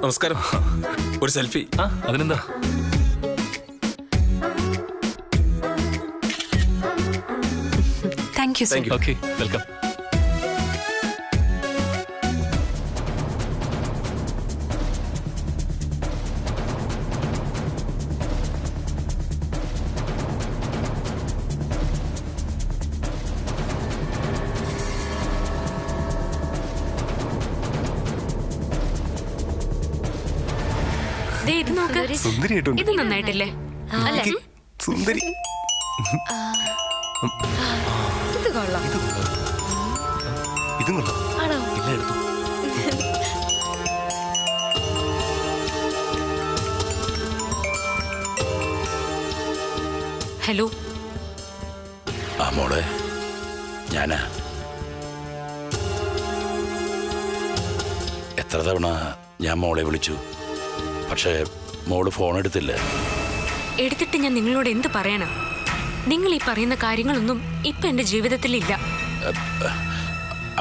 നമസ്കാരം. ഒരു സെൽഫി. അതിനെന്താ? Thank you sir. Okay, welcome. ഇത് നോക്ക്, സുന്ദരിയായിട്ടുണ്ട്. ഇത് നന്നായിട്ടില്ലേ? സുന്ദരി. ഇത് കൊള്ളാം. ഇതും കൊള്ളാം. ആണോ? ഇല്ല, എടുത്തു. ഹലോ. ആ മോളെ, ഞാനാ. എത്ര തവണ ഞാൻ മോളെ വിളിച്ചു, പക്ഷേ മോള് ഫോൺ എടുത്തില്ല. എടുത്തിട്ട് ഞാൻ നിങ്ങളോട് എന്ത് പറയാനാ? നിങ്ങൾ ഈ പറയുന്ന കാര്യങ്ങളൊന്നും ഇപ്പൊ എന്റെ ജീവിതത്തിലില്ല.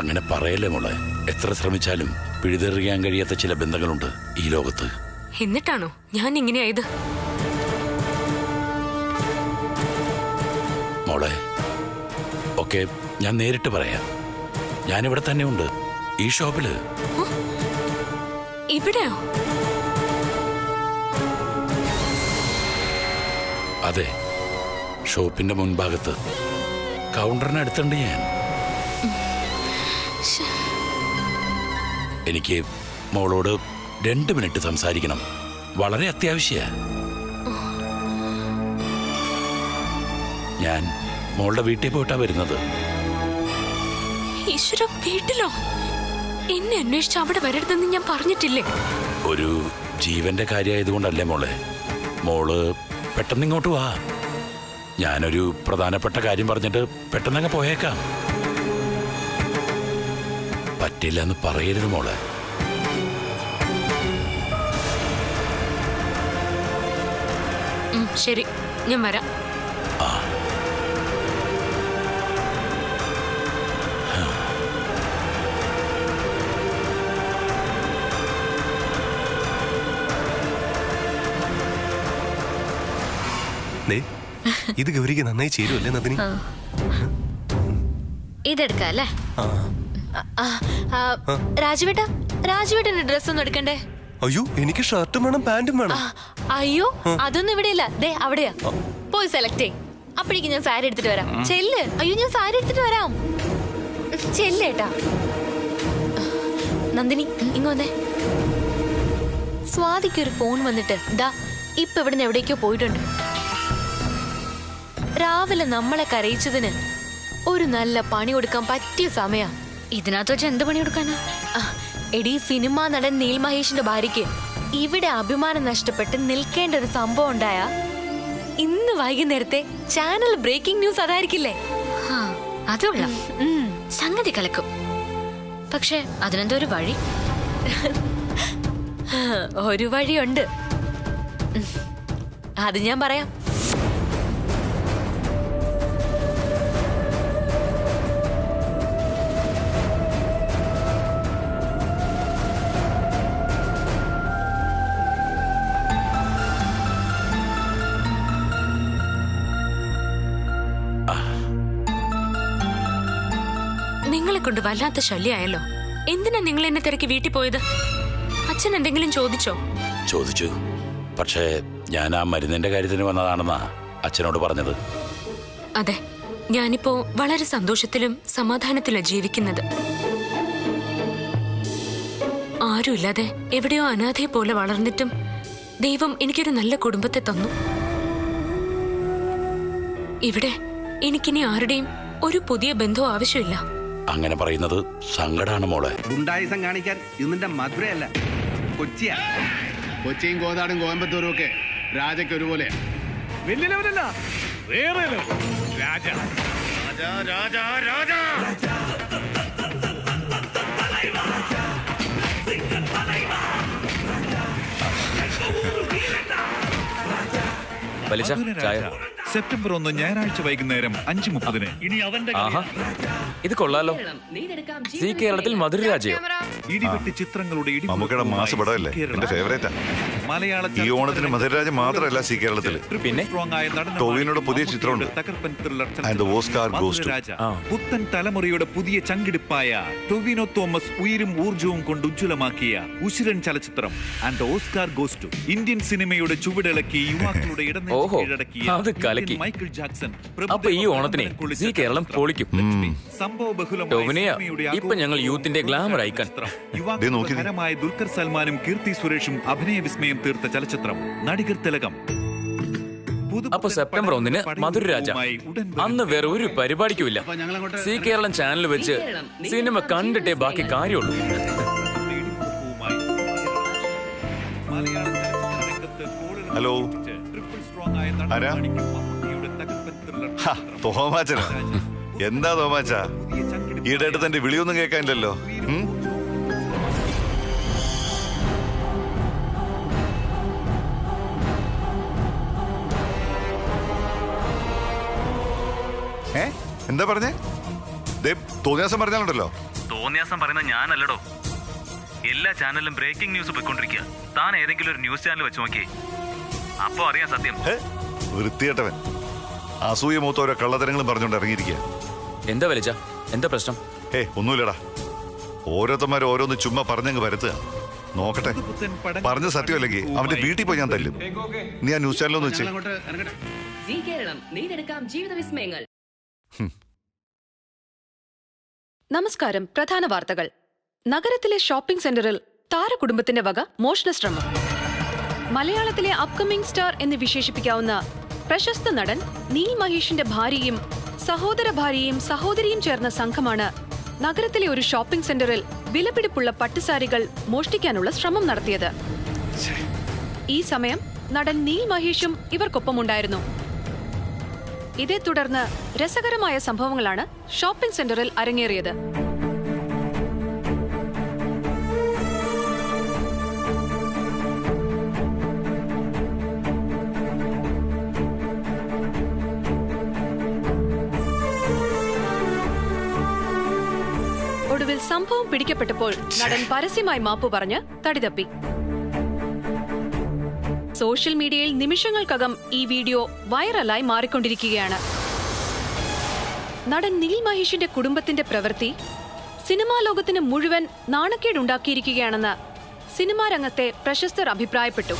അങ്ങനെ പറയല്ലേ മോളെ. എത്ര ശ്രമിച്ചാലും പിഴുതെറിയാൻ കഴിയാത്ത ചില ബന്ധങ്ങളുണ്ട് ഈ ലോകത്ത്. എന്നിട്ടാണോ ഞാൻ ഇങ്ങനെയായത്? മോളെ, ഓക്കെ, ഞാൻ നേരിട്ട് പറയാം. ഞാനിവിടെ തന്നെ ഉണ്ട്, ഈ ഷോപ്പില്. ഇവിടെയോ? അതെ, ഷോപ്പിന്റെ മുൻഭാഗത്ത് കൗണ്ടറിനടുത്തുണ്ട് ഞാൻ. എനിക്ക് മോളോട് 2 മിനിറ്റ് സംസാരിക്കണം, വളരെ അത്യാവശ്യ. ഞാൻ മോളുടെ വീട്ടിൽ പോയിട്ടാ വരുന്നത്. ഈശ്വര, വീട്ടിലോ? എന്നെ അന്വേഷിച്ച് അവിടെ വരരുതെന്ന് ഞാൻ പറഞ്ഞിട്ടില്ലേ? ഒരു ജീവന്റെ കാര്യമായതുകൊണ്ടല്ലേ മോളെ. മോള് പെട്ടെന്ന് ഇങ്ങോട്ട് വാ. ഞാനൊരു പ്രധാനപ്പെട്ട കാര്യം പറഞ്ഞിട്ട് പെട്ടെന്നങ്ങ് പോയേക്കാം. പറ്റില്ല എന്ന് പറയരുത് മോളെ. ശരി, ഞാൻ വരാം. ആ, ഇത് ഗൗരിക്ക് നന്നായി ചേരുമല്ലേ നദിനി? ഇതെടുക്കാം അല്ലേ? രാജുവേട്ടന്റെ ഡ്രസ് ഒന്നും എടുക്കണ്ടേ? അയ്യോ, എനിക്ക് ഷർട്ടും വേണം, പാന്റും വേണം. അയ്യോ, അതൊന്നും ഇവിടെ ഇല്ല. ദേ അവിടെയാ, പോയി സെലക്ട് ചെയ്. അപ്പോഴേക്കും ഞാൻ സാരി എടുത്തിട്ട് വരാം. ചെല്ല്. അയ്യോ, ഞാൻ സാരി എടുത്തിട്ട് വരാം. ചെല്ലേട്ടാ. നന്ദിനി, ഇങ്ങ് വന്നേ. സ്വാതിക്ക് ഒരു ഫോൺ വന്നിട്ട് ദാ ഇപ്പൊ ഇവിടുന്ന് എവിടേക്കോ പോയിട്ടുണ്ട്. രാവിലെ നമ്മളെ കരയിച്ചതിന് ഒരു നല്ല പണി കൊടുക്കാൻ പറ്റിയ സമയ. ഇതിനകത്ത് വെച്ച് എന്ത് പണി കൊടുക്കാനാ? എടി, സിനിമാ നടൻ നീൽ മഹേഷിന്റെ ഭാര്യയ്ക്ക് ഇവിടെ അഭിമാനം നഷ്ടപ്പെട്ട് നിൽക്കേണ്ട ഒരു സംഭവം ഉണ്ടായ ഇന്ന് വൈകുന്നേരത്തെ ചാനൽ ബ്രേക്കിംഗ് ന്യൂസ് അതായിരിക്കില്ലേ? അതുള്ള സംഗതി കലക്കും. പക്ഷെ അതിനെന്തോ ഒരു വഴി. ഒരു വഴിയുണ്ട്, അത് ഞാൻ പറയാം. നിങ്ങളെ കൊണ്ട് വല്ലാത്ത ശല്യമായല്ലോ. എന്തിനാ നിങ്ങൾ എന്നെ തിരക്കി വീട്ടിൽ പോയത്? അച്ഛൻ എന്തെങ്കിലും ചോദിച്ചോ? ചോദിച്ചു, പക്ഷേ ഞാൻ ആ മരുന്നിന്റെ കാര്യത്തിന് വന്നതാണെന്നാ അച്ഛനോട് പറഞ്ഞത്. അതെ, ഞാനിപ്പോ വളരെ സന്തോഷത്തിലും സമാധാനത്തിലും ജീവിക്കുന്നത്. ആരുമില്ലാതെ എവിടെയോ അനാഥയെ പോലെ വളർന്നിട്ടും ദൈവം എനിക്കൊരു നല്ല കുടുംബത്തെ തന്നു. ഇവിടെ എനിക്കിനി ആരുടെയും ഒരു പുതിയ ബന്ധവും ആവശ്യമില്ല. അങ്ങനെ പറയുന്നത് സങ്കടാണ് മോളെ. ഗുണ്ടായുസം കാണിക്കാൻ ഇതിന്റെ മധുരയല്ല, കൊച്ചിയാ. കൊച്ചിയും കോതാടും കോയമ്പത്തൂരും ഒക്കെ രാജയ്ക്ക് ഒരുപോലെ. വലിയ ലെവലല്ല, വേറെ രാജ. ചായ. സെപ്റ്റംബർ 1 ഞായറാഴ്ച വൈകുന്നേരം 5:30. ഇനി അവന്റെ ഇത് കൊള്ളാലോ. സി കേരളത്തിൽ മധുരരാജയോ? ഇടിവെട്ട് ചിത്രങ്ങളുടെ മമ്മൂക്കയുടെ മാസ് പടമല്ലേ, എന്റെ ഫേവറേറ്റാ. ഈ ഓണത്തിന് മധുരരാജ മാത്രമല്ല സി കേരളത്തിൽ, പിന്നെ ടോവിനോയുടെ പുതിയ ചിത്രമുണ്ട്, And the Oscar goes to. പുത്തൻ തലമുറയുടെ പുതിയ ചങ്കിടിപ്പായ ടൊവിനോ തോമസ് ഉയരും ഊർജവും കൊണ്ട് ഉജ്ജ്വലമാക്കിയ ഉശിരൻ ചലച്ചിത്രം and the Oscar goes to. Indian സിനിമയുടെ ചുവടിളക്കി യുവാക്കളുടെ ഓഹോ, അത് കലക്കി. Michael Jackson. അപ്പൊ ഈ ഓണത്തിന് സി കേരളം പൊളിക്കും. ടോവിനോയാ ഇപ്പൊ ഞങ്ങൾ യൂത്തിന്റെ ഗ്ലാമർ ഐക്കൺ. യുവാക്കളുടെ ദുൽഖർ സൽമാനും കീർത്തി സുരേഷും അഭിനയ വിസ്മയം തീർത്ത ചലച്ചിത്രം നടികർ തിലകം. അപ്പൊ സെപ്റ്റംബർ 1 മധുരരാജ. അന്ന് വേറെ ഒരു പരിപാടിക്കുമില്ല. സി കേരളം ചാനൽ വെച്ച് സിനിമ കണ്ടിട്ടേ ബാക്കി കാര്യമുള്ളൂ. ഹലോ, ആരാ? തോമാച്ചനാ? എന്താ തോമാച്ച, ഈയിടെ തന്റെ വിളിയൊന്നും കേൾക്കാനില്ലല്ലോ. എന്താ പറഞ്ഞേ? തോന്നിയാസം പറഞ്ഞാലുണ്ടല്ലോ. തോന്നിയാസം പറയുന്ന ഞാനല്ലടോ. എല്ലാ ചാനലിലും ബ്രേക്കിംഗ് ന്യൂസ് പോയിക്കൊണ്ടിരിക്കുക. താൻ ഏതെങ്കിലും ഒരു ന്യൂസ് ചാനൽ വെച്ച് നോക്കി, അപ്പൊ അറിയാം സത്യം. വൃത്തികെട്ടവൻ, അസൂയ മൂത്ത ഓരോ കള്ളത്തരങ്ങളും പറഞ്ഞുകൊണ്ട് ഇറങ്ങിയിരിക്കുക. എന്താ വലിച്ച, എന്താ പ്രശ്നം? ഒന്നുമില്ലടാ, ഓരോരുത്തന്മാർ ഓരോന്ന് ചുമ്മാ പറഞ്ഞങ്ങ് വരുത്തുക. നോക്കട്ടെ, പറഞ്ഞ സത്യമല്ലെങ്കിൽ അവന്റെ വീട്ടിൽ പോയി ഞാൻ തല്ലും. നീ ആ ന്യൂസ് ചാനലൊന്ന് വെച്ച്. നമസ്കാരം. പ്രധാന വാർത്തകൾ. നഗരത്തിലെ ഷോപ്പിംഗ് സെന്ററിൽ താരകുടുംബത്തിന്റെ വക മോഷണശ്രമം. മലയാളത്തിലെ അപ്കമിംഗ് സ്റ്റാർ എന്ന് വിശേഷിപ്പിക്കാവുന്ന പ്രശസ്ത നടൻ നീൽ മഹേഷിന്റെ ഭാര്യയും സഹോദര ഭാര്യയും സഹോദരിയും ചേർന്ന സംഘമാണ് നഗരത്തിലെ ഒരു ഷോപ്പിംഗ് സെന്ററിൽ വിലപിടിപ്പുള്ള പട്ടുസാരികൾ മോഷ്ടിക്കാനുള്ള ശ്രമം നടത്തിയത്. ഈ സമയം നടൻ നീൽ മഹേഷും ഇവർക്കൊപ്പമുണ്ടായിരുന്നു. ഇതേ തുടർന്ന് രസകരമായ സംഭവങ്ങളാണ് ഷോപ്പിംഗ് സെന്ററിൽ അരങ്ങേറിയത്. ഒടുവിൽ സംഭവം പിടിക്കപ്പെട്ടപ്പോൾ നടൻ പരസ്യമായി മാപ്പു പറഞ്ഞ് തടിതപ്പി. സോഷ്യൽ മീഡിയയിൽ നിമിഷങ്ങൾക്കകം ഈ വീഡിയോ വൈറലായി മാറിക്കൊണ്ടിരിക്കുകയാണ്. നടൻ നീൽ മഹേഷിന്റെ കുടുംബത്തിന്റെ പ്രവൃത്തി സിനിമാ ലോകത്തിന് മുഴുവൻ നാണക്കേടുണ്ടാക്കിയിരിക്കുകയാണെന്ന് സിനിമാ രംഗത്തെ പ്രശസ്തർ അഭിപ്രായപ്പെട്ടു.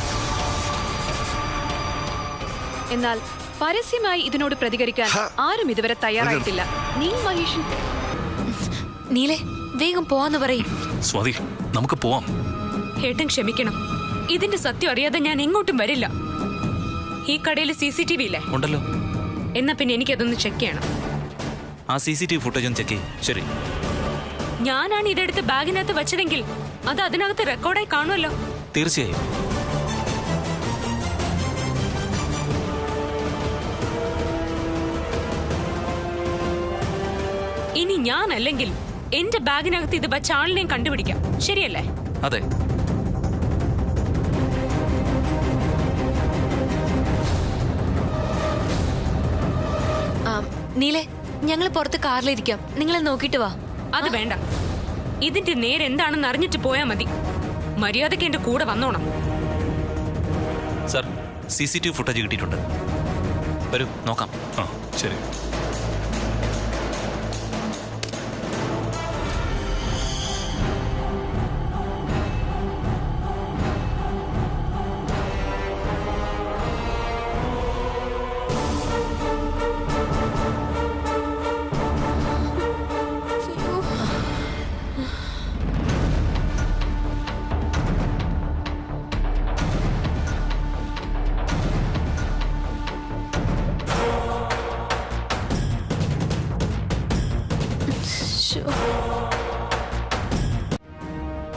എന്നാൽ പരസ്യമായി ഇതിനോട് പ്രതികരിക്കാൻ ആരും ഇതുവരെ തയ്യാറായിട്ടില്ല. നീൽ മഹേഷിൻ നീലേ, വേഗം പോവാന്ന് പറയും. സ്വാതി, നമുക്ക് പോവാം. ഏട്ടൻ ക്ഷമിക്കണം, ഇതിന്റെ സത്യം അറിയാതെ ഞാൻ എങ്ങോട്ടും വരില്ല. ഈ കടയിൽ CCTV ഇല്ലേ? ഉണ്ടല്ലോ. എന്നാ പിന്നെ എനിക്കതൊന്ന് ചെക്ക് ചെയ്യണം. ആ CCTV ഫുട്ടേജ് ഒന്ന് ചെക്ക് ചെയ്യ്. ശരി. ഞാനാണ് ഇതെടുത്ത് ബാഗിനകത്ത് വെച്ചതെങ്കിൽ അത് അതിനകത്ത് റെക്കോർഡായി കാണുമല്ലോ. തീർച്ചയായും. ഇനി ഞാനല്ലെങ്കിൽ എന്റെ ബാഗിനകത്ത് ഇത് വെച്ച ആളിനെയും കണ്ടുപിടിക്കാം. ശരിയല്ലേ? അതെ. നീലേ, ഞങ്ങൾ പുറത്ത് കാറിലിരിക്കാം, നിങ്ങളെ നോക്കിട്ട് വാ. അത് വേണ്ട, ഇതിന്റെ നേരെ എന്താണെന്ന് അറിഞ്ഞിട്ട് പോയാ മതി. മര്യാദയ്ക്ക് എന്റെ കൂടെ വന്നോണം. സർ, CCTV ഫുട്ടേജ് കിട്ടിയിട്ടുണ്ട്. വരൂ, നോക്കാം. ശരി.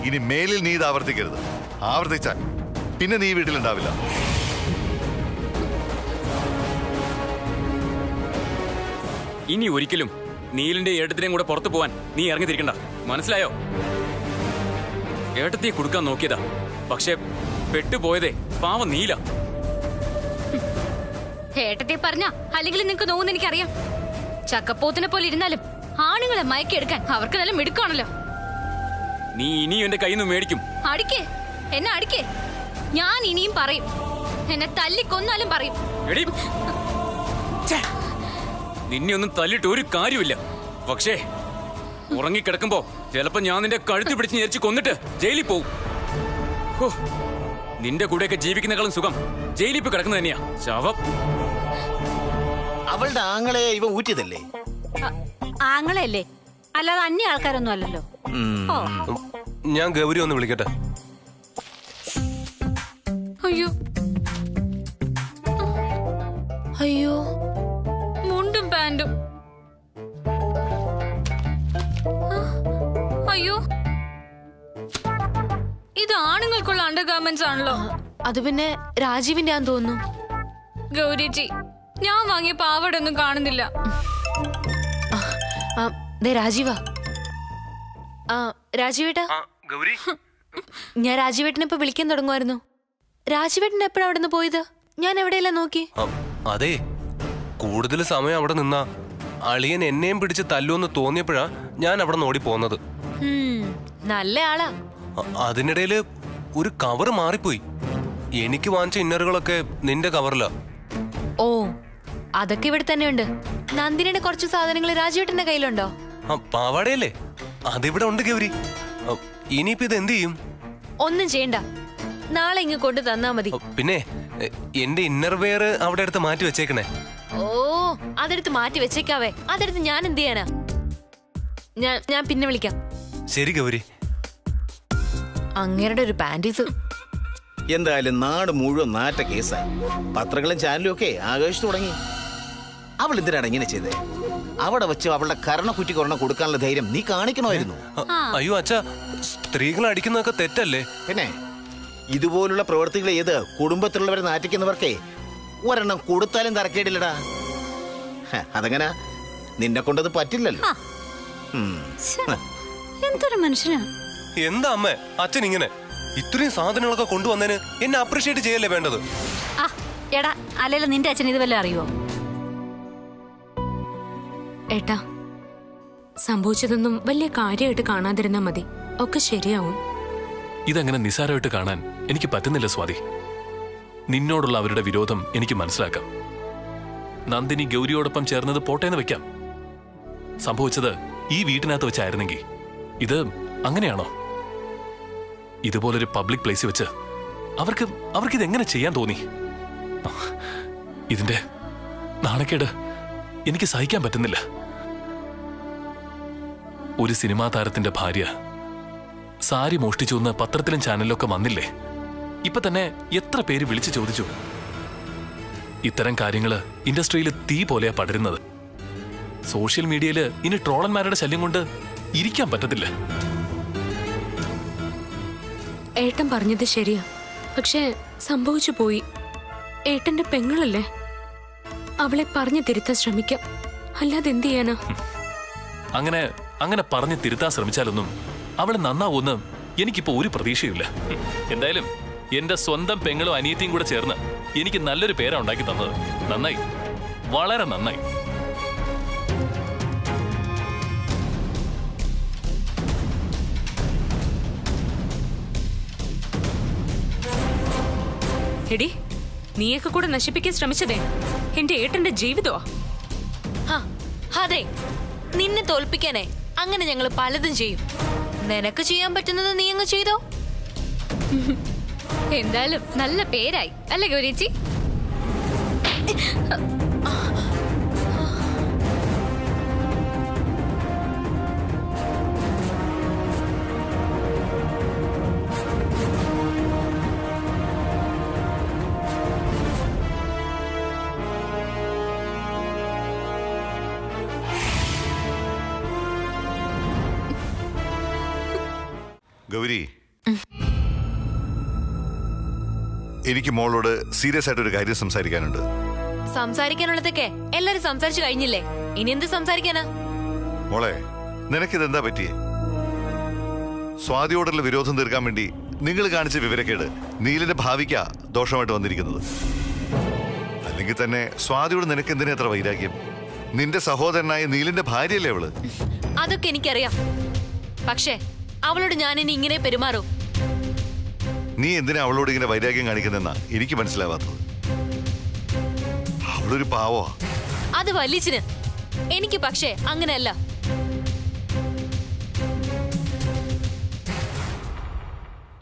ഇനി മേലിൽ നീ ഇത് ആവർത്തിക്കരുത്. ആവർത്തിച്ചാൽ പിന്നെ നീ വീട്ടിലുണ്ടാവില്ല. ഇനി ഒരിക്കലും നീലിന്റെ ഏട്ടത്തിനെയും കൂടെ പുറത്തു പോവാൻ നീ ഇറങ്ങി തിരിക്കണ്ട. മനസ്സിലായോ? ഏട്ടത്തിയെ കൊടുക്കാൻ നോക്കിയതാ, പക്ഷെ പെട്ടുപോയതേ പാവം നീല. ഏട്ടത്തെ പറഞ്ഞ അല്ലെങ്കിൽ നിങ്ങക്ക് നോവുന്ന എനിക്കറിയാം. ചക്കപ്പോത്തിനെ പോലെ ഇരുന്നാലും ആണുങ്ങളെ മയക്കെടുക്കാൻ അവർക്ക് നല്ല മിടുക്കാണല്ലോ. നീ ഇനിയും എന്റെ കയ്യിൽ നിന്ന് മേടിക്കും. അടിക്കേ, എന്നെ അടിക്കേ. ഞാൻ ഇനിയും പറയും, എന്നെ തല്ലിക്കൊന്നാലും പറയും. എടി, ഛെ, നിന്നെ ഒന്നും തല്ലിട്ട് ഒരു കാര്യമില്ല. പക്ഷേ ഉറങ്ങിക്കിടക്കുമ്പോ ചിലപ്പോ ഞാൻ നിന്റെ കഴുത്തി പിടിച്ച് ഞെരിച്ച് കൊന്നിട്ട് ജയിലിൽ പോവും. ഹോ, നിന്റെ കൂടെയൊക്കെ ജീവിക്കുന്നേക്കാളും സുഖം ജയിലിൽ പോയി കിടക്കുന്നത് തന്നെയാ. ശവം. അവളുടെ ആങ്ങളെ ഇവ ഊറ്റിയതല്ലേ? ആങ്ങളല്ലേ, അല്ലാതെ അന്യ ആൾക്കാരൊന്നും അല്ലല്ലോ. ഞാൻ ഗൗരി ഒന്ന് വിളിക്കട്ടെ. അയ്യോ അയ്യോ, മുണ്ടും പാന്റും. അയ്യോ, ഇത് ആണുങ്ങൾക്കുള്ള അണ്ടർ ഗാർമെന്റ്സ് ആണല്ലോ. അത് പിന്നെ രാജീവിന്റെ ആന്ന് തോന്നുന്നു. ഗൗരിജി, ഞാൻ വാങ്ങിയ പാവട ഒന്നും കാണുന്നില്ല. രാജീവാ. രാജീവേട്ടാ, ഞാൻ രാജീവേട്ടനെ ഇപ്പൊ വിളിക്കാൻ തുടങ്ങുമായിരുന്നു. രാജീവേട്ടൻ എപ്പോഴാ അവിടെ നിന്ന് പോയത്? ഞാൻ എവിടെയല്ല നോക്കി. അതെ, കൂടുതൽ സമയം അവിടെ നിന്നാ അളിയൻ എന്നെയും പിടിച്ച് തല്ലുമെന്ന് തോന്നിയപ്പോഴാ ഞാൻ അവിടെ നിന്ന് ഓടി പോന്നത്. നല്ല ആളാ. അതിനിടയില് ഒരു കവർ മാറിപ്പോയി. എനിക്ക് വാങ്ങിച്ച ഇന്നറുകളൊക്കെ നിന്റെ കവറിലാ. ഓ, അതൊക്കെ ഇവിടെ തന്നെ ഉണ്ട്. നന്ദിനിയുടെ കുറച്ച് സാധനങ്ങൾ രാജീവേട്ടന്റെ കയ്യിലുണ്ടോ? പാവാടയല്ലേ, അതിവിടെ ഉണ്ട് ഗൗരി. ഇനിയിപ്പോ ഇത് എന്ത് ചെയ്യും? ഒന്നും ചെയ്യണ്ട, നാളെ ഇങ്ങ് കൊണ്ട് തന്നാ മതി. പിന്നെ എന്റെ ഇന്നർ വെയർ അവിടെ അടുത്ത് മാറ്റി വെച്ചേക്കണേ. ഓ, അതെടുത്ത് മാറ്റി വെച്ചേക്കാവേ. അതെടുത്ത് ഞാൻ എന്ത് ചെയ്യാനാ? ഞാൻ പിന്നെ വിളിക്കാം. ശരി ഗൗരി. അങ്ങേരുടെ ഒരു പാൻറ്റീസ്. എന്തായാലും നാട് മുഴുവൻ നാറ്റ കേസായി. പത്രങ്ങളും ചാനലും ഒക്കെ ആഘോഷിച്ചു തുടങ്ങി. അവൾ എന്തിനാണ് ഇങ്ങനെ ചെയ്തേ? അവിടെ വെച്ച് അവളുടെ കരണക്കുറ്റി കൊറണം കൊടുക്കാനുള്ള ധൈര്യം നീ കാണിക്കണമായിരുന്നു. അയ്യോ അച്ഛാ, സ്ത്രീകളെ അടിക്കുന്നതൊക്കെ തെറ്റല്ലേ? പിന്നെ ഇതുപോലുള്ള പ്രവൃത്തികൾ ചെയ്ത് കുടുംബത്തിലുള്ളവരെ നാറ്റിക്കുന്നവർക്കേ ഒരെണ്ണം കൊടുത്താലും തരക്കേടില്ലടാ. അതങ്ങനെ നിന്നെ കൊണ്ടത് പറ്റില്ലല്ലോ. എന്തൊരു മനുഷ്യനാ. എന്താ അമ്മ അച്ഛൻ ഇങ്ങനെ? ഇത്രയും സാധനങ്ങളൊക്കെ കൊണ്ടുവന്നതിന് എന്നെ അപ്രീഷിയേറ്റ് ചെയ്യല്ലേ വേണ്ടത്? എടാ, അല്ലല്ലോ നിന്റെ അച്ഛൻ ഇത് വല്ലതും അറിയോ? ഏട്ടാ, സംഭവിച്ചതൊന്നും വലിയ കാര്യമായിട്ട് കാണാതിരുന്നാ മതി. ഒക്കെ ശരിയാവും. ഇതങ്ങനെ നിസ്സാരമായിട്ട് കാണാൻ എനിക്ക് പറ്റുന്നില്ല സ്വാതി. നിന്നോടുള്ള അവരുടെ വിരോധം എനിക്ക് മനസ്സിലാക്കാം. നന്ദിനി ഗൗരിയോടൊപ്പം ചേർന്നത് പോട്ടേന്ന് വെക്കാം. സംഭവിച്ചത് ഈ വീട്ടിനകത്ത് വെച്ചായിരുന്നെങ്കിൽ ഇത് അങ്ങനെയാണോ? ഇതുപോലൊരു പബ്ലിക് പ്ലേസിൽ വെച്ച് അവർക്ക് ഇതെങ്ങനെ ചെയ്യാൻ തോന്നി? ഇതിന്റെ നാണക്കേട് എനിക്ക് സഹിക്കാൻ പറ്റുന്നില്ല. ഒരു സിനിമാ താരത്തിന്റെ ഭാര്യ സാരി മോഷ്ടിച്ചു എന്ന് പത്രത്തിലും ചാനലിലൊക്കെ വന്നില്ലേ? ഇപ്പൊ തന്നെ എത്ര പേര് വിളിച്ചു ചോദിച്ചു. ഇത്തരം കാര്യങ്ങള് ഇൻഡസ്ട്രിയിൽ തീ പോലെയാ പടരുന്നത്. സോഷ്യൽ മീഡിയയില് ഇനി ട്രോളന്മാരുടെ ശല്യം കൊണ്ട് ഇരിക്കാൻ പറ്റത്തില്ല. ഏട്ടൻ പറഞ്ഞത് ശരിയാ, പക്ഷെ സംഭവിച്ചു പോയി. ഏട്ടന്റെ പെങ്ങളല്ലേ, അവളെ പറഞ്ഞു തിരുത്താൻ ശ്രമിക്കാം. അല്ലാതെ എന്ത് ചെയ്യാനാ? അങ്ങനെ പറഞ്ഞു തിരുത്താൻ ശ്രമിച്ചാലൊന്നും അവള് നന്നാവൂന്ന് എനിക്കിപ്പോ ഒരു പ്രതീക്ഷയില്ല. എന്തായാലും എന്റെ സ്വന്തം പെങ്ങളും അനിയത്തിയും കൂടെ ചേർന്ന് എനിക്ക് നല്ലൊരു പേരാ ഉണ്ടാക്കി തന്നത്. നന്നായി, വളരെ നന്നായി. എടി, നീയൊക്കെ കൂടെ നശിപ്പിക്കാൻ ശ്രമിച്ചതേ എന്റെ ഏട്ടന്റെ ജീവിതമാ. അതെ, നിന്നെ തോൽപ്പിക്കാനേ അങ്ങനെ ഞങ്ങൾ പലതും ചെയ്യും. നിനക്ക് ചെയ്യാൻ പറ്റുന്നത് നീ അങ്ങ് ചെയ്തോ. എന്തായാലും നല്ല പേരായി അല്ലേ ഗൗരിച്ചി? ഗൗരി, എനിക്ക് മോളോട് സീരിയസ് ആയിട്ടൊരു കാര്യം സംസാരിക്കാനുണ്ട്. സംസാരിക്കാനുള്ളതൊക്കെ എല്ലാരും സംസാരിച്ചു കഴിഞ്ഞില്ലേ? ഇനി എന്ത് സംസാരിക്കാനാ? മോളെ, നിനക്കിതെന്താ പറ്റിയേ? സ്വാതിയോടുള്ള വിരോധം തീർക്കാൻ വേണ്ടി നിങ്ങൾ കാണിച്ച വിവരക്കേട് നീലിന്റെ ഭാവിക്കാ ദോഷമായിട്ട് വന്നിരിക്കുന്നത്. അല്ലെങ്കിൽ തന്നെ സ്വാതിയോട് നിനക്ക് എന്തിനാ എത്ര വൈരാഗ്യം? നിന്റെ സഹോദരനായ നീലിന്റെ ഭാര്യയല്ലേ അവള്? അതൊക്കെ എനിക്കറിയാം. പക്ഷേ അവളോട് ഞാൻ ഇനി ഇങ്ങനെ പെരുമാറൂ? നീ എന്തിനാ അവളോട് ഇങ്ങനെ വൈരാഗ്യം കാണിക്കുന്നെന്നാ എനിക്ക് മനസ്സിലാവാത്തത്. അവളൊരു പാവോ. അത് വല്യച്ഛന്. എനിക്ക് പക്ഷേ അങ്ങനെയല്ല.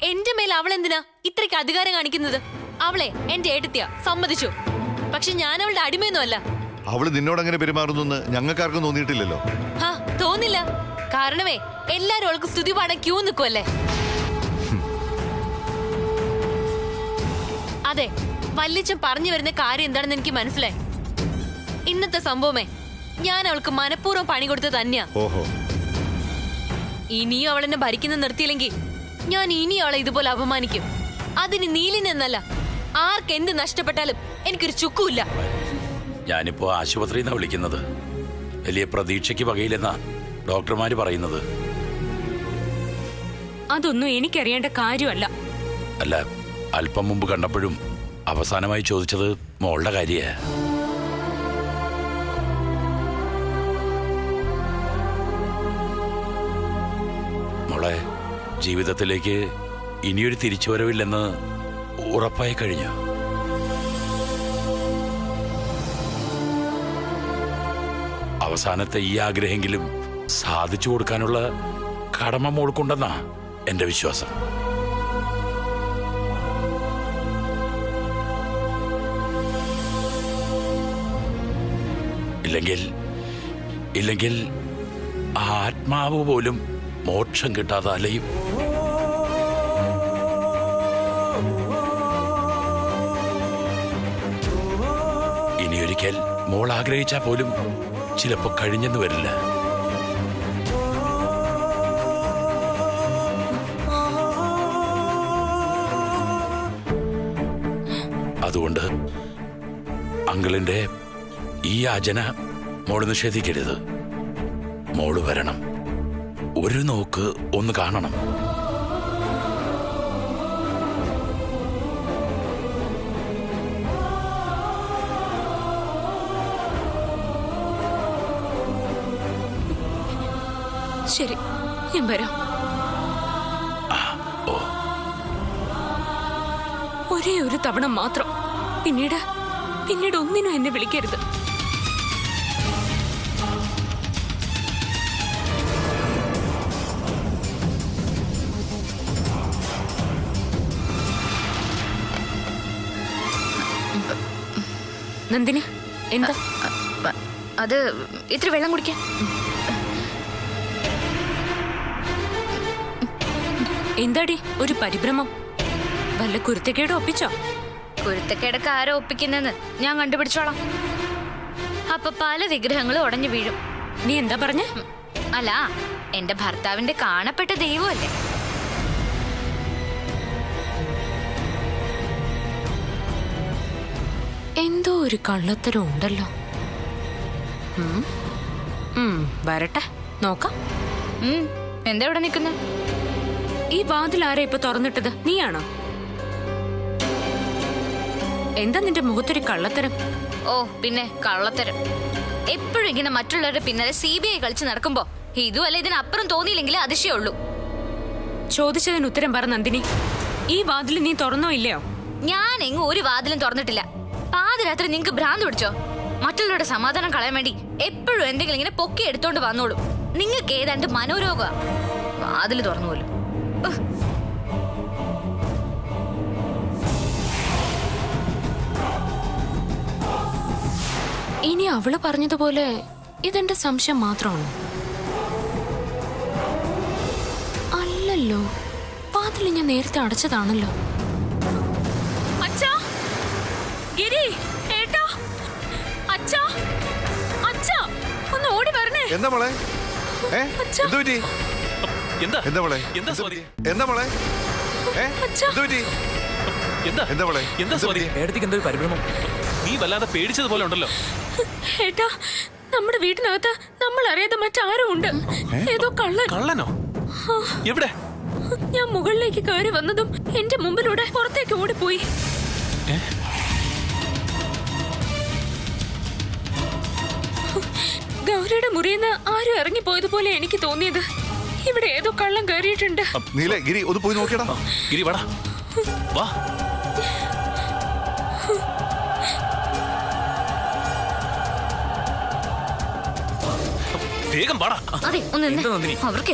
എന്റെ മേൽ അവൾ എന്തിനാ ഇത്രയ്ക്ക് അധികാരം കാണിക്കുന്നത്? അവളെ എന്റെ ഏട്ടത്തിയാ, സമ്മതിച്ചു. പക്ഷെ ഞാൻ അവളുടെ അടിമയൊന്നുമല്ല. അവള് നിന്നോട് അങ്ങനെ പെരുമാറുന്നു ഞങ്ങൾക്കാർക്കും തോന്നിയിട്ടില്ലല്ലോ. തോന്നില്ല. കാരണമേ എല്ലാരും അവൾക്ക് സ്തുതി പാടാൻ ക്യൂ നിൽക്കുമല്ലേ. അതെ, വല്യച്ഛൻ പറഞ്ഞു വരുന്ന കാര്യം എന്താണെന്ന് എനിക്ക് മനസ്സിലായി. ഇന്നത്തെ സംഭവമേ ഞാൻ അവൾക്ക് മനഃപൂർവ്വം പണി കൊടുത്ത് തന്നെയാ. ഇനിയും അവളെന്നെ ഭരിക്കുന്ന നിർത്തിയില്ലെങ്കിൽ ഞാൻ ഇനി അവളെ ഇതുപോലെ അപമാനിക്കും. അതിന് നീലിനെന്നല്ല, ആർക്കെന്ത് നഷ്ടപ്പെട്ടാലും എനിക്കൊരു ചുക്കുമില്ല. ഞാനിപ്പോ ആശുപത്രിയിൽ നിന്നാണ് വിളിക്കുന്നത്. വലിയ പ്രതീക്ഷയ്ക്ക് വകയില്ലെന്നാ ഡോക്ടർമാര് പറയുന്നത്. അതൊന്നും എനിക്കറിയേണ്ട കാര്യമല്ല. അല്ല, അല്പം മുമ്പ് കണ്ടപ്പോഴും അവസാനമായി ചോദിച്ചത് മോളുടെ കാര്യ. മോളെ, ജീവിതത്തിലേക്ക് ഇനിയൊരു തിരിച്ചുവരവില്ലെന്ന് ഉറപ്പായി കഴിഞ്ഞു. അവസാനത്തെ ഈ ആഗ്രഹമെങ്കിലും സാധിച്ചു കൊടുക്കാനുള്ള കടമ മോൾക്കുണ്ടെന്നാ എന്റെ വിശ്വാസം. ഇല്ലെങ്കിൽ ആത്മാവ് പോലും മോക്ഷം കിട്ടാതെ അലയും. ഇനിയൊരിക്കൽ മോൾ ആഗ്രഹിച്ചാൽ പോലും ചിലപ്പോ കഴിഞ്ഞെന്ന് വരില്ല. അതുകൊണ്ട് അങ്കിളിന്റെ ഈ യാചന മോള് നിഷേധിക്കരുത്. മോള് വരണം, ഒരു നോക്ക് ഒന്ന് കാണണം. ശരി, ഞാൻ വരാം. ഒരേ ഒരു തവണ മാത്രം. പിന്നീട് ഒന്നിനും എന്നെ വിളിക്കരുത്. നന്ദിനി, എന്താ? അത് ഇത്തിരി വെള്ളം കുടിക്കാൻ. എന്താടി ഒരു പരിഭ്രമം? വല്ല കുരുത്തക്കേട് ഒപ്പിച്ചോ? കുരുത്തക്കേടൊക്കെ ആരോ ഒപ്പിക്കുന്നെന്ന് ഞാൻ കണ്ടുപിടിച്ചോളാം. അപ്പൊ പല വിഗ്രഹങ്ങളും ഉടഞ്ഞു വീഴും. നീ എന്താ പറഞ്ഞ? അല്ല, എന്റെ ഭർത്താവിന്റെ കാണപ്പെട്ട ദൈവമല്ലേ. എന്തോ ഒരു കള്ളത്തരം ഉണ്ടല്ലോ. വരട്ടെ, നോക്കാം. എന്താ ഇവിടെ നിൽക്കുന്നെ? ഈ വാതിൽ ആരാ ഇപ്പൊ തുറന്നിട്ടത്? നീയാണോ? എന്താ നിന്റെ മുഖത്തൊരു കള്ളത്തരം? ഓ പിന്നെ കള്ളത്തരം. എപ്പോഴും ഇങ്ങനെ മറ്റുള്ളവരുടെ പിന്നാലെ CBI കളിച്ച് നടക്കുമ്പോ ഇതുമല്ല ഇതിനപ്പുറം തോന്നിയില്ലെങ്കിൽ അതിശയുള്ളൂ. ചോദിച്ചതിന് ഉത്തരം പറ നന്ദിനി. ഈ വാതിൽ നീ തുറന്നോ ഇല്ലയോ? ഞാൻ എങ്ങും ഒരു വാതിലും തുറന്നിട്ടില്ല. പാതിരാത്രി നിങ്ങക്ക് ഭ്രാന്ത് പിടിച്ചോ? മറ്റുള്ളവരുടെ സമാധാനം കളയാൻ വേണ്ടി എപ്പോഴും എന്തെങ്കിലും ഇങ്ങനെ പൊക്കി എടുത്തോണ്ട് വന്നോളൂ. നിങ്ങൾക്ക് ഏതാണ്ട് മനോരോഗ. വാതിൽ തുറന്നു പോലും. ഇനി അവള് പറഞ്ഞതുപോലെ ഇതെന്റെ സംശയം മാത്രമാണോ? അല്ലല്ലോ, വാതിൽ ഞാൻ നേരത്തെ അടച്ചതാണല്ലോ. അച്ഛാ, ഗിരി, ഏട്ടാ, അച്ഛാ, അച്ഛാ, ഒന്ന് ഓടി വരണേ. എന്താ മോളെ? എന്താ മോളെ? ഏടത്തിക്ക് എന്തോ പരിഭ്രമം. നീ വല്ലാതെ പേടിച്ചതുപോലെ ഉണ്ടല്ലോ. ഏട്ടാ, നമ്മുടെ വീട്ടിനകത്ത് നമ്മൾ അറിയാതെ മറ്റാരും ഉണ്ട്. ഏതോ കള്ളനോ? എവിടെ? ഞാൻ മുകളിലേക്ക് കയറി വന്നതും എന്റെ മുമ്പിലൂടെ പുറത്തേക്ക് ഓടിപ്പോയി. ഗൗരിയുടെ മുറിയെന്ന് ആരും ഇറങ്ങിപ്പോയതുപോലെ എനിക്ക് തോന്നിയത്. ഇവിടെ ഏതോ കള്ളം കയറിയിട്ടുണ്ട്. നീലെ ഗിരി ഒന്ന് പോയി നോക്കിയടാ. ഗിരി വാടാ, വാ. വേഗം വാടാ. അതെ, അവർക്ക്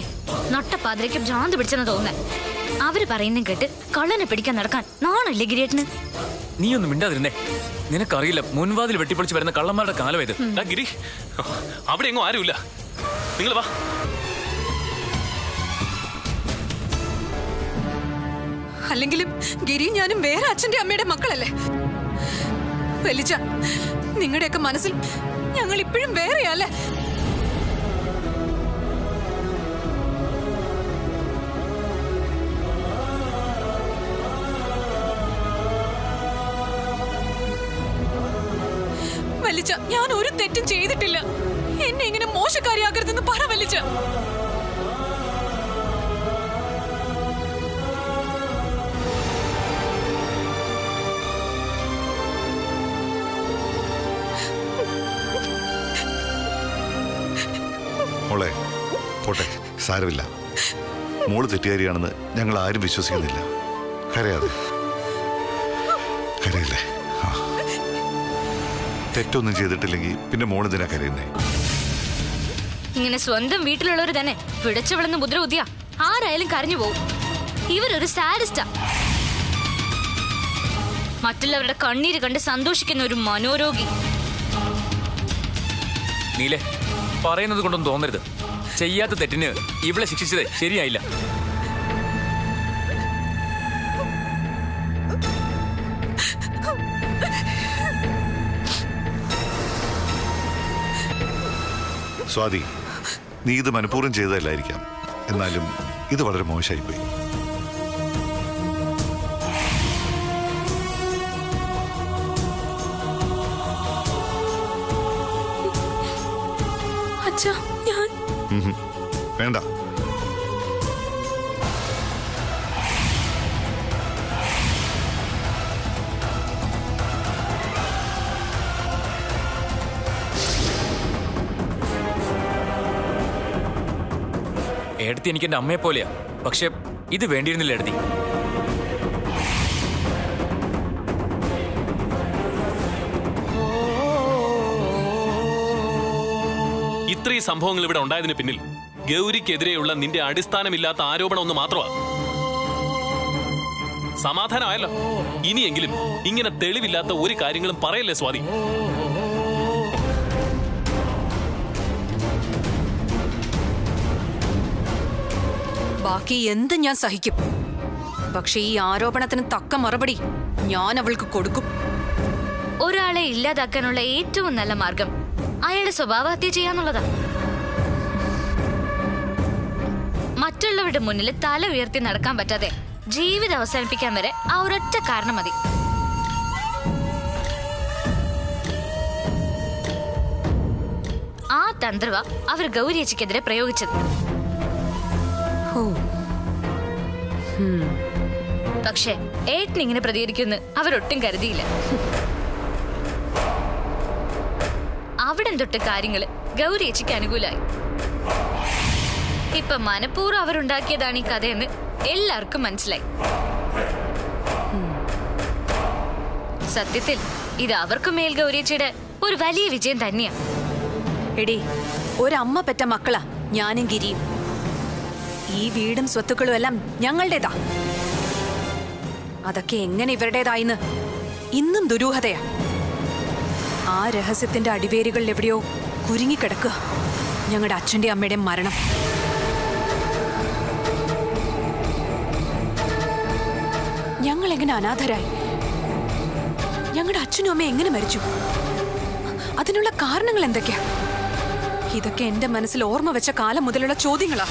നട്ടപ്പാതിരയ്ക്ക് ഭ്രാന്ത് പിടിച്ചെന്ന് തോന്നുന്നേ. അവര് പറയുന്നതും കേട്ട് കള്ളനെ പിടിക്കാൻ നടക്കാൻ നാണല്ലേ ഗിരിയേട്ടന്? നീ ഒന്നും മിണ്ടാതിരുന്നേ. നിനക്കറിയില്ല മുൻവാതിൽ വെട്ടിപ്പൊളിച്ച് വരുന്ന കള്ളന്മാരുടെ കാലം ഇത്. ഗിരി, അവിടെ എങ്ങും ആരുമില്ല. നിങ്ങൾ വാ. അല്ലെങ്കിലും ഗിരി ഞാനും വേറെ അച്ഛന്റെ അമ്മയുടെ മക്കളല്ലേ? വലിച്ച നിങ്ങളുടെയൊക്കെ മനസ്സിൽ ഞങ്ങൾ ഇപ്പോഴും വേറെയല്ലേ? വലിച്ച ഞാൻ ഒരു തെറ്റും ചെയ്തിട്ടില്ല. എന്നെ ഇങ്ങനെ മോശക്കാരിയാകരുതെന്ന് പറ വലിച്ച. മോളെ പോട്ടെ, സാരമില്ല. മോള് തെറ്റുകാരിയാണെന്ന് ഞങ്ങൾ ആരും വിശ്വസിക്കുന്നില്ല. കരയാതെ, കരയില്ലേ? തെറ്റൊന്നും ചെയ്തിട്ടില്ലെങ്കിൽ പിന്നെ മോളിതിനാ കരയുന്നേ. ഇങ്ങനെ സ്വന്തം വീട്ടിലുള്ളവർ തന്നെ പിടച്ചവളെന്ന് മുദ്ര കുത്തിയ ആരായാലും കരഞ്ഞു പോവും. ഇവരൊരു സാഡിസ്റ്റാ. മറ്റുള്ളവരുടെ കണ്ണീര് കണ്ട് സന്തോഷിക്കുന്ന ഒരു മനോരോഗി. നീലെ, പറയുന്നത് കൊണ്ടൊന്നും തോന്നരുത്. ചെയ്യാത്ത തെറ്റിന് ഇവളെ ശിക്ഷിച്ചത് ശരിയായില്ല. സ്വാതി, നീ ഇത് മനഃപൂർവ്വം ചെയ്തതല്ലായിരിക്കാം. എന്നാലും ഇത് വളരെ മോശമായിപ്പോയി. വേണ്ട. എടുത്തി എനിക്ക് എന്റെ അമ്മയെ പോലെയാ. പക്ഷെ ഇത് വേണ്ടിയിരുന്നില്ല എടുത്തി. ഇത്രയും സംഭവങ്ങൾ ഇവിടെ ഉണ്ടായതിന് പിന്നിൽ ഗൗരിക്കെതിരെയുള്ള നിന്റെ അടിസ്ഥാനമില്ലാത്ത ആരോപണം ഒന്ന് മാത്രമാണ്. സമാധാനമായല്ലോ. ഇനിയെങ്കിലും ഇങ്ങനെ തെളിവില്ലാത്ത ഒരു കാര്യങ്ങളും പറയല്ലേ സ്വാതി. ബാക്കി എന്ത് ഞാൻ സഹിക്കും. പക്ഷെ ഈ ആരോപണത്തിന് തക്ക മറുപടി ഞാൻ അവൾക്ക് കൊടുക്കും. ഒരാളെ ഇല്ലാതാക്കാനുള്ള ഏറ്റവും നല്ല മാർഗം അയാളുടെ സ്വഭാവഹത്യ ചെയ്യാന്നുള്ളതാ. മറ്റുള്ളവരുടെ മുന്നിൽ തല ഉയർത്തി നടക്കാൻ പറ്റാതെ ജീവിതം അവസാനിപ്പിക്കാൻ വരെ ആ ഒരൊറ്റ കാരണം മതി. ആ തന്ത്രവ അവർ ഗൗരിയച്ചയ്ക്കെതിരെ പ്രയോഗിച്ചത്. പക്ഷെ ഏട്ടൻ ഇങ്ങനെ പ്രതികരിക്കുമെന്ന് അവരൊട്ടും കരുതിയില്ല. അവിടെ തൊട്ട് കാര്യങ്ങള് ഗൗരിയച്ചയ്ക്ക് അനുകൂലമായി. ഇപ്പൊ മനഃപൂർവ്വം അവരുണ്ടാക്കിയതാണ് ഈ കഥയെന്ന് എല്ലാവർക്കും മനസ്സിലായി. സത്യത്തിൽ ഇത് അവർക്ക് മേൽ ഗൗരിയച്ചയുടെ ഒരു വലിയ വിജയം തന്നെയാ. എടി, ഒരമ്മ പെറ്റ മക്കളാ ഞാനും ഗിരിയും. ഈ വീടും സ്വത്തുക്കളും എല്ലാം ഞങ്ങളുടേതാ. അതൊക്കെ എങ്ങനെ ഇവരുടേതായിന്ന് ഇന്നും ദുരൂഹതയാ. ആ രഹസ്യത്തിന്റെ അടിവേരുകളിൽ എവിടെയോ കുരുങ്ങിക്കിടക്കുക ഞങ്ങളുടെ അച്ഛന്റെ അമ്മയുടെ മരണം. ഞങ്ങൾ എങ്ങനെ അനാഥരായി? ഞങ്ങളുടെ അച്ഛനും അമ്മയും എങ്ങനെ മരിച്ചു? അതിനുള്ള കാരണങ്ങൾ എന്തൊക്കെയാ? ഇതൊക്കെ എന്റെ മനസ്സിൽ ഓർമ്മ വെച്ച കാലം മുതലുള്ള ചോദ്യങ്ങളാ.